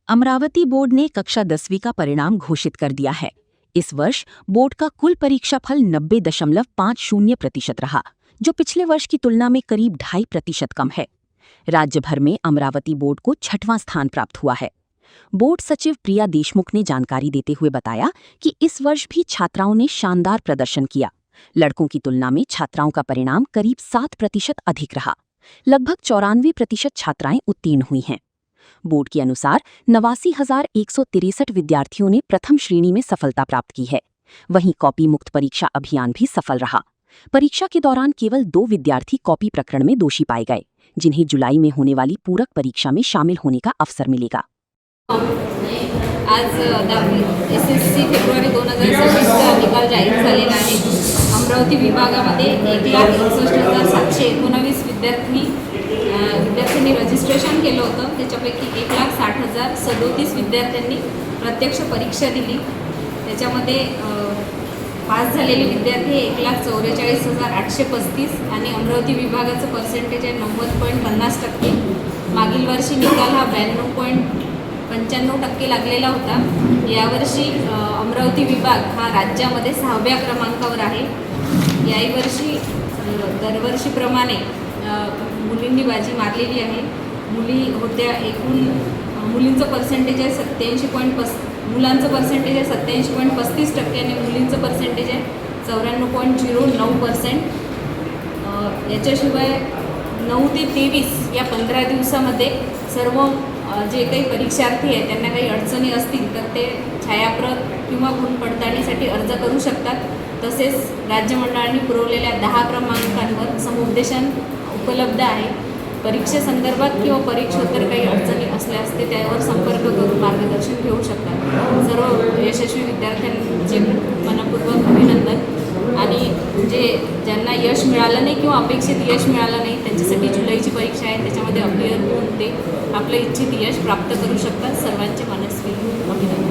Amravati board ने कक्षा 10वीं का परिणाम घोषित कर दिया है। इस वर्ष बोर्ड का कुल परीक्षाफल 90.50% रहा, जो पिछले वर्ष की तुलना में करीब 2.5% कम है। राज्य भर में अमरावती बोर्ड को 6वां स्थान प्राप्त हुआ है। बोर्ड सचिव प्रिया देशमुख ने जानकारी देते हुए बताया कि इस वर्ष भी छात्राओं ने शानदार प्रदर्शन किया। लड़कों की तुलना में छात्राओं का परिणाम करीब 7% अधिक रहा। लगभग 94% छात्राएं उत्तीर्ण हुई हैं। बोर्ड के अनुसार 89,163 विद्यार्थियों ने प्रथम श्रेणी में सफलता प्राप्त की है। वहीं कॉपी मुक्त परीक्षा अभियान भी सफल रहा। परीक्षा के दौरान केवल 2 विद्यार्थी कॉपी प्रकरण में दोषी पाए गए, जिन्हें जुलाई में होने वाली पूरक परीक्षा में शामिल होने का अवसर मिलेगा। आज SSC फेब्रुवारी 2026चा निकाल जाहीर झालेला आहे। अमरावती विभागामध्ये 1,61,719 विद्यार्थ्यांनी रजिस्ट्रेशन केलं होतं। त्याच्यापैकी 1,60,037 विद्यार्थ्यांनी प्रत्यक्ष परीक्षा दिली। त्याच्यामध्ये पास झालेले विद्यार्थी 1,44,835 आणि अमरावती विभागाचं पर्सेंटेज आहे 90.50%। मागील वर्षी निकाल हा 92.95% लागलेला होता। यावर्षी अमरावती विभाग हा राज्यामध्ये 6व्या क्रमांकावर आहे। याही वर्षी दरवर्षीप्रमाणे मुलींनी बाजी मारलेली आहे। मुली होत्या एकूण मुलींचं पर्सेंटेज आहे 87.5, मुलांचं पर्सेंटेज आहे 87.35% आणि मुलींचं पर्सेंटेज आहे 94.09%। याच्याशिवाय 9 ते 23 या 15 दिवसामध्ये सर्व जे काही परीक्षार्थी आहेत त्यांना काही अडचणी असतील तर ते छायाप्रत किंवा गुण पडताळणीसाठी अर्ज करू शकतात। तसेच राज्य मंडळाने पुरवलेल्या 10 क्रमांकांवर समुपदेशन उपलब्ध आहे। परीक्षेसंदर्भात किंवा परीक्षोत्तर काही अडचणी असल्यास ते त्यावर संपर्क करून मार्गदर्शन घेऊ शकतात। सर्व यशस्वी विद्यार्थ्यांचे मनपूर्वक अभिनंदन। आणि ज्यांना यश मिळालं नाही किंवा अपेक्षित यश मिळालं नाही त्यांच्यासाठी जुलैची परीक्षा आहे, त्याच्यामध्ये अपियर होऊन ते आपलं इच्छित यश प्राप्त करू शकतात। सर्वांचे मनस्वी अभिनंदन।